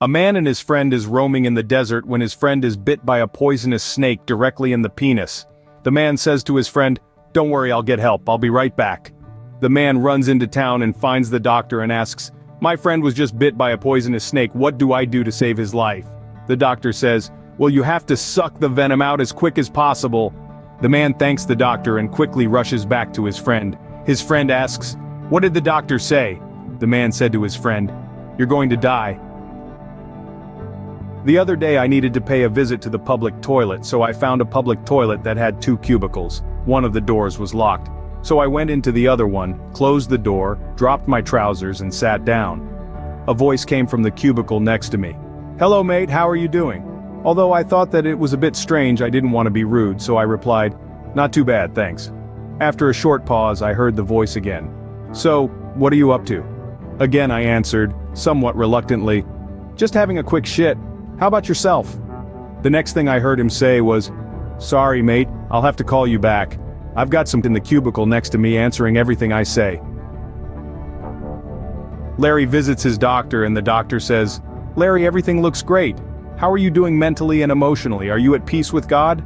A man and his friend is roaming in the desert when his friend is bit by a poisonous snake directly in the penis. The man says to his friend, "Don't worry, I'll get help, I'll be right back." The man runs into town and finds the doctor and asks, "My friend was just bit by a poisonous snake, what do I do to save his life?" The doctor says, "Well, you have to suck the venom out as quick as possible." The man thanks the doctor and quickly rushes back to his friend. His friend asks, "What did the doctor say?" The man said to his friend, "You're going to die." The other day I needed to pay a visit to the public toilet, so I found a public toilet that had 2 cubicles. One of the doors was locked. So I went into the other one, closed the door, dropped my trousers and sat down. A voice came from the cubicle next to me. "Hello mate, how are you doing?" Although I thought that it was a bit strange, I didn't want to be rude, so I replied, "Not too bad, thanks." After a short pause, I heard the voice again. "So, what are you up to?" Again I answered, somewhat reluctantly, "Just having a quick shit. How about yourself?" The next thing I heard him say was, "Sorry mate, I'll have to call you back. I've got some in the cubicle next to me answering everything I say." Larry visits his doctor and the doctor says, "Larry, everything looks great. How are you doing mentally and emotionally? Are you at peace with God?"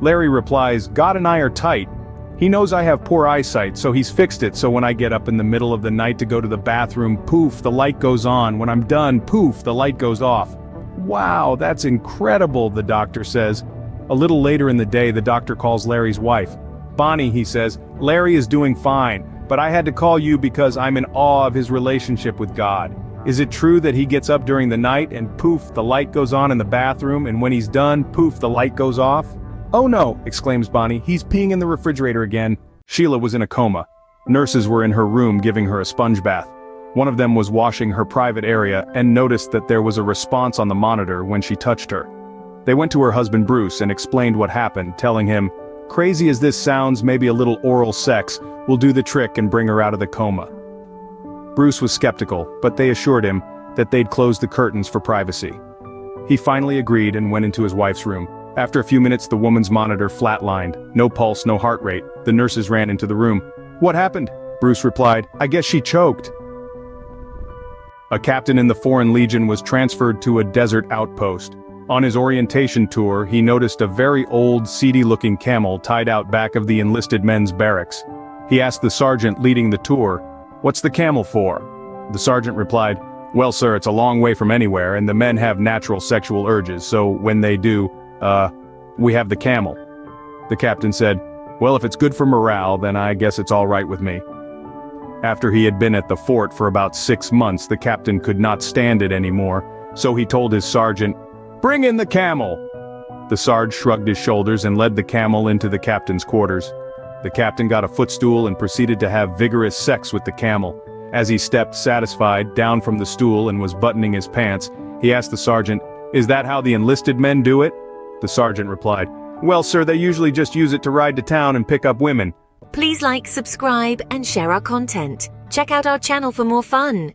Larry replies, "God and I are tight. He knows I have poor eyesight, so he's fixed it so when I get up in the middle of the night to go to the bathroom, poof, the light goes on. When I'm done, poof, the light goes off." "Wow, that's incredible," the doctor says. A little later in the day, the doctor calls Larry's wife. "Bonnie," he says, "Larry is doing fine, but I had to call you because I'm in awe of his relationship with God. Is it true that he gets up during the night and poof, the light goes on in the bathroom and when he's done, poof, the light goes off?" "Oh no," exclaims Bonnie, "he's peeing in the refrigerator again." Sheila was in a coma. Nurses were in her room giving her a sponge bath. One of them was washing her private area and noticed that there was a response on the monitor when she touched her. They went to her husband Bruce and explained what happened, telling him, "Crazy as this sounds, maybe a little oral sex will do the trick and bring her out of the coma." Bruce was skeptical, but they assured him that they'd closed the curtains for privacy. He finally agreed and went into his wife's room. After a few minutes, the woman's monitor flatlined. No pulse, no heart rate. The nurses ran into the room. "What happened?" Bruce replied, "I guess she choked." A captain in the Foreign Legion was transferred to a desert outpost. On his orientation tour, he noticed a very old, seedy-looking camel tied out back of the enlisted men's barracks. He asked the sergeant leading the tour, "What's the camel for?" The sergeant replied, "Well sir, it's a long way from anywhere and the men have natural sexual urges, so when they do, we have the camel." The captain said, "Well, if it's good for morale, then I guess it's all right with me." After he had been at the fort for about 6 months, the captain could not stand it anymore, so he told his sergeant, "Bring in the camel!" The Sarge shrugged his shoulders and led the camel into the captain's quarters. The captain got a footstool and proceeded to have vigorous sex with the camel. As he stepped satisfied down from the stool and was buttoning his pants, he asked the sergeant, "Is that how the enlisted men do it?" The sergeant replied, "Well sir, they usually just use it to ride to town and pick up women." Please like, subscribe, and share our content. Check out our channel for more fun.